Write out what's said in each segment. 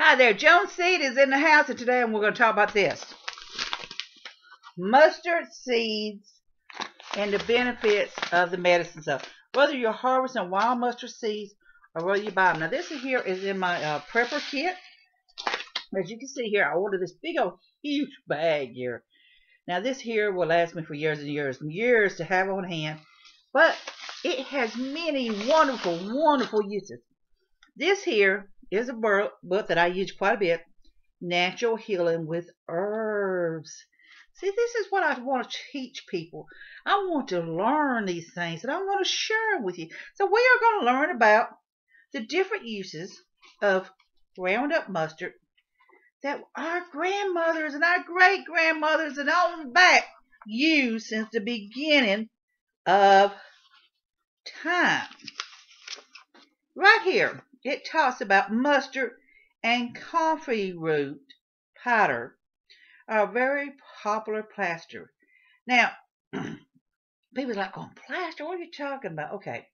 Hi there, Joan Seed is in the house, and today we're going to talk about this. Mustard seeds and the benefits of the medicine. So, whether you're harvesting wild mustard seeds or whether you buy them. Now, this here is in my prepper kit. As you can see here, I ordered this big old huge bag here. Now, this here will last me for years and years and years to have on hand. But it has many wonderful, wonderful uses. This here is a book that I use quite a bit. Natural Healing with Herbs. See, this is what I want to teach people. I want to learn these things and I want to share them with you. So we are going to learn about the different uses of ground up mustard that our grandmothers and our great-grandmothers and on back used since the beginning of time. Right here, it talks about mustard and comfrey root powder, are a very popular plaster. Now, people's like, oh, plaster, what are you talking about? Okay.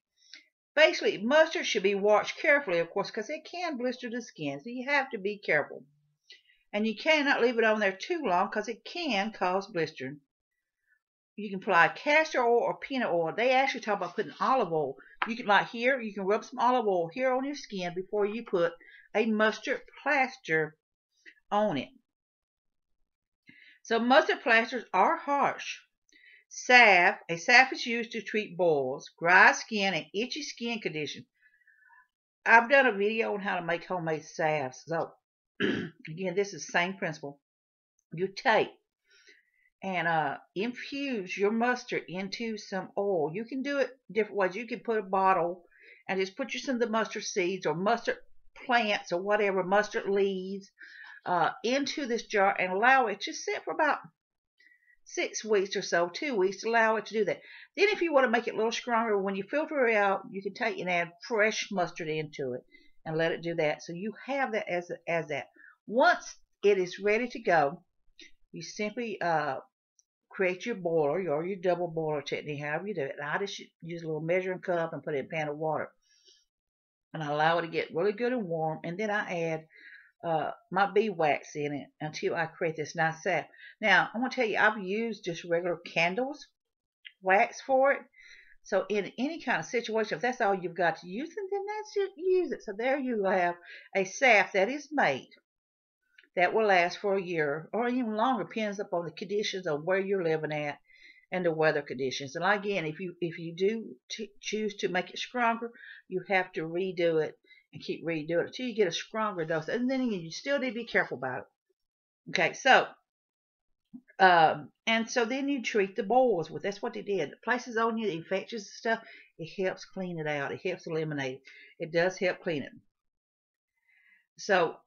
Basically, mustard should be washed carefully, of course, because it can blister the skin, so you have to be careful. And you cannot leave it on there too long because it can cause blistering. You can apply castor oil or peanut oil. They actually talk about putting olive oil. You can, like here, you can rub some olive oil here on your skin before you put a mustard plaster on it. So mustard plasters are harsh. Salve, a salve is used to treat boils, dry skin, and itchy skin conditions. I've done a video on how to make homemade salves. So again, this is the same principle. You take and infuse your mustard into some oil. You can do it different ways. You can put a bottle and just put you some of the mustard seeds or mustard plants or whatever, mustard leaves, into this jar and allow it to sit for about 6 weeks or so, 2 weeks, to allow it to do that. Then if you want to make it a little stronger, when you filter it out, you can take and add fresh mustard into it and let it do that. So you have that as that. Once it is ready to go, you simply create your boiler or your double boiler technique, however you do it. And I just use a little measuring cup and put it in a pan of water. And I allow it to get really good and warm. And then I add my beeswax in it until I create this nice salve. Now, I want to tell you, I've used just regular candles wax for it. So in any kind of situation, if that's all you've got to use, then that's it, use it. So there you have a salve that is made that will last for a year or even longer, depends upon the conditions of where you're living at and the weather conditions. And again, if you do choose to make it stronger, you have to redo it and keep redoing it until you get a stronger dose. And then again, you still need to be careful about it. Okay, so and so then you treat the boils with. That's what they did. The places on you, the infections and stuff, it helps clean it out. It helps eliminate it. It does help clean it. So,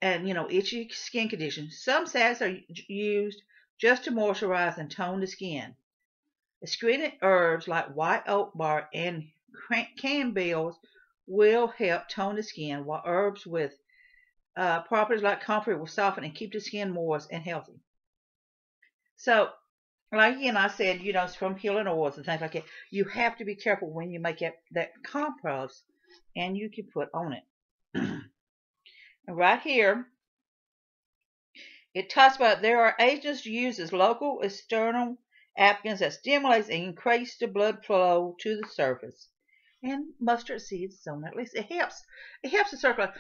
and itchy skin conditions. Some salves are used just to moisturize and tone the skin. Astringent herbs like white oak bark and cannabidiol will help tone the skin, while herbs with properties like comfrey will soften and keep the skin moist and healthy. So, like again, I said, it's from healing oils and things like that. You have to be careful when you make that compost, and you can put on it. Right here, it talks about there are agents used as local external applicants that stimulates and increase the blood flow to the surface. And mustard seeds, so at least it helps the circulation.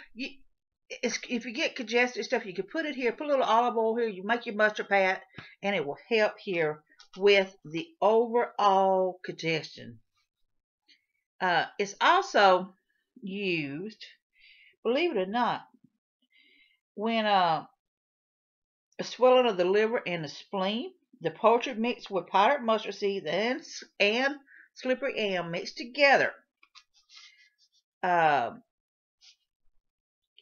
If you get congested stuff, you can put it here, put a little olive oil here, you make your mustard pat, and it will help here with the overall congestion. It's also used, believe it or not, when a swelling of the liver and the spleen, the poultry mixed with powdered mustard seeds and slippery elm mixed together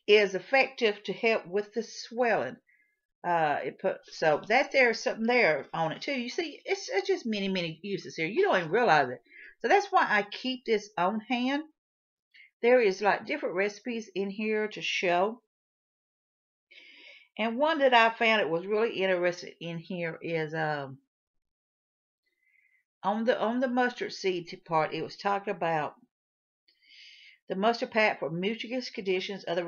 is effective to help with the swelling. So that there's something there on it too. You see, it's just many uses here. You don't even realize it. So that's why I keep this on hand. There is like different recipes in here to show. And one that I found it was really interesting in here is on the mustard seed part. It was talking about The mustard pat for mucus conditions of the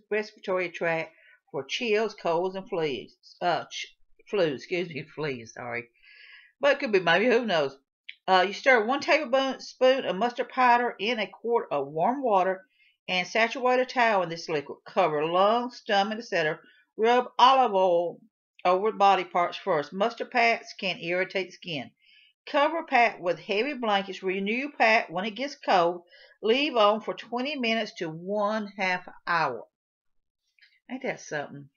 respiratory tract, for chills, colds, and fleas. Fleas, sorry. But it could be maybe, who knows. You stir 1 tablespoon of mustard powder in a quart of warm water and saturate a towel in this liquid. Cover lungs, stomach, etc. Rub olive oil over body parts first. Mustard pats can irritate skin. Cover pat with heavy blankets. Renew pat when it gets cold. Leave on for 20 minutes to 1/2 hour. Ain't that something?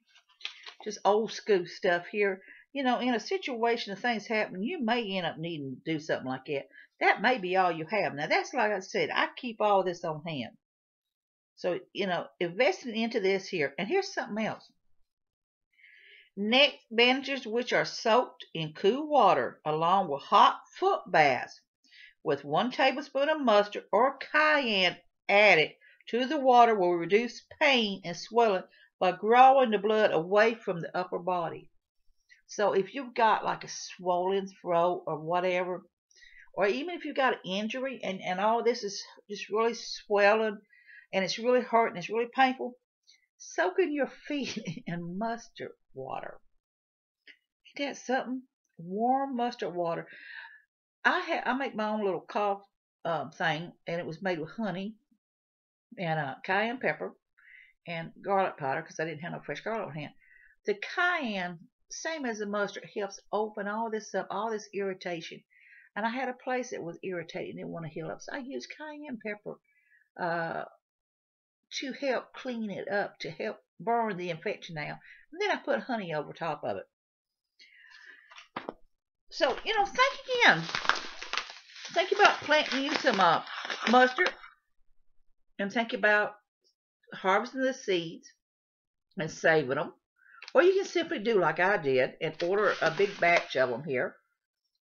Just old school stuff here. You know, in a situation of things happening, you may end up needing to do something like that. That may be all you have. Now, that's like I said, I keep all this on hand. So, you know, investing into this here. And here's something else. Neck bandages which are soaked in cool water along with hot foot baths with 1 tablespoon of mustard or cayenne added to the water will reduce pain and swelling by drawing the blood away from the upper body. So if you've got like a swollen throat or whatever, or even if you've got an injury and all this is just really swelling and it's really hurting, it's really painful, soak in your feet in mustard water. Ain't that something? Warm mustard water. I make my own little cough thing, and it was made with honey and cayenne pepper and garlic powder because I didn't have no fresh garlic on hand. The cayenne, same as the mustard, helps open all this up, all this irritation. And I had a place that was irritated and didn't want to heal up, so I used cayenne pepper to help clean it up, to help burn the infection out. And then I put honey over top of it. So, you know, think again. Think about planting you some mustard, and think about harvesting the seeds and saving them. Or you can simply do like I did and order a big batch of them here.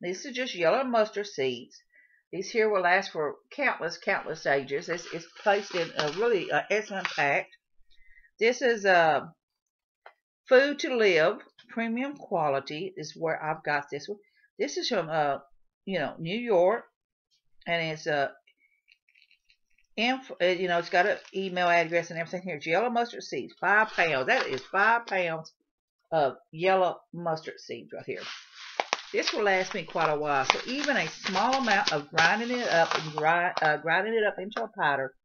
These are just yellow mustard seeds. These here will last for countless ages. It's placed in a really excellent pack. This is Food to Live, premium quality is where I've got this one. This is from New York, and it's it's got an email address and everything here. It's yellow mustard seeds, 5 pounds. That is 5 pounds of yellow mustard seeds right here. This will last me quite a while. So even a small amount of grinding it up into a powder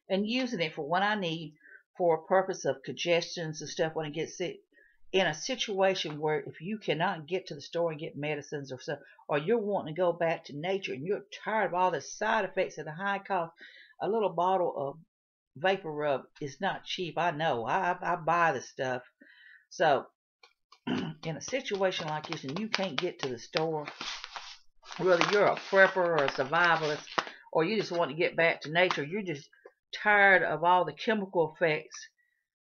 and using it for what I need for a purpose of congestions and stuff when I get sick. In a situation where if you cannot get to the store and get medicines or stuff, or you're wanting to go back to nature and you're tired of all the side effects and the high cost, a little bottle of vapor rub is not cheap. I know. I buy the stuff. So in a situation like this and you can't get to the store, whether you're a prepper or a survivalist, or you just want to get back to nature, you're just tired of all the chemical effects,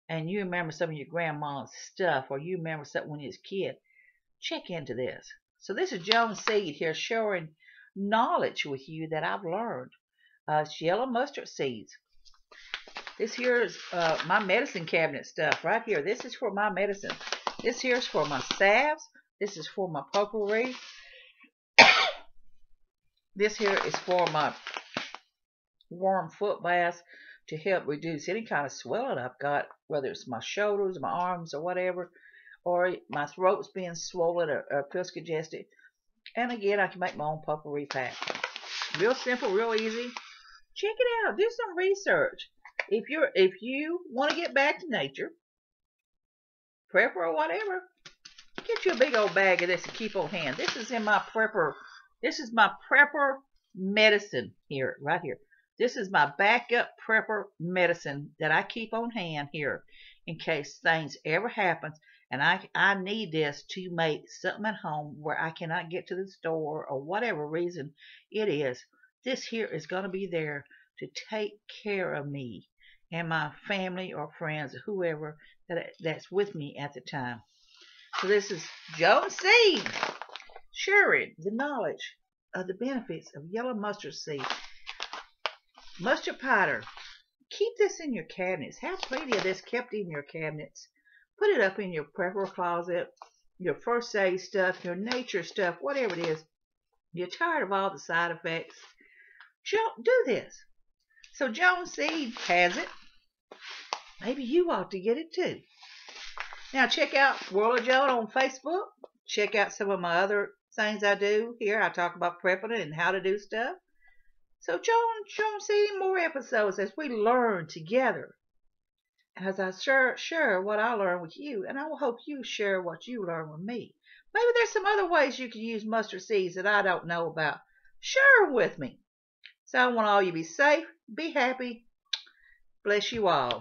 and you remember some of your grandma's stuff, or you remember something when you was a kid, check into this. So this is Joan Seed here sharing knowledge with you that I've learned. It's yellow mustard seeds. This here is my medicine cabinet stuff right here. This is for my medicine. This here is for my salves. This is for my potpourri. This here is for my warm foot baths to help reduce any kind of swelling I've got, whether it's my shoulders, my arms, or whatever, or my throat's being swollen or feels congested. And again, I can make my own potpourri pack. Real simple, real easy. Check it out. Do some research. If you want to get back to nature, prepper or whatever, get you a big old bag of this and keep on hand. This is in my prepper. This is my prepper medicine here, right here. This is my backup prepper medicine that I keep on hand here in case things ever happen and I need this to make something at home where I cannot get to the store or whatever reason it is. This here is going to be there to take care of me and my family or friends or whoever that's with me at the time. So this is Joan Seed sharing the knowledge of the benefits of yellow mustard seed. Mustard powder. Keep this in your cabinets. Have plenty of this kept in your cabinets. Put it up in your prepper closet, your first aid stuff, your nature stuff, whatever it is. You're tired of all the side effects. Do this. So Joan Seed has it. Maybe you ought to get it too. Now check out World of Joan on Facebook. Check out some of my other things I do here. I talk about prepping and how to do stuff. So Joan Seed more episodes as we learn together. As I share what I learn with you, and I will hope you share what you learn with me. Maybe there's some other ways you can use mustard seeds that I don't know about. Share them with me. So I want all you to be safe, be happy. Bless you all.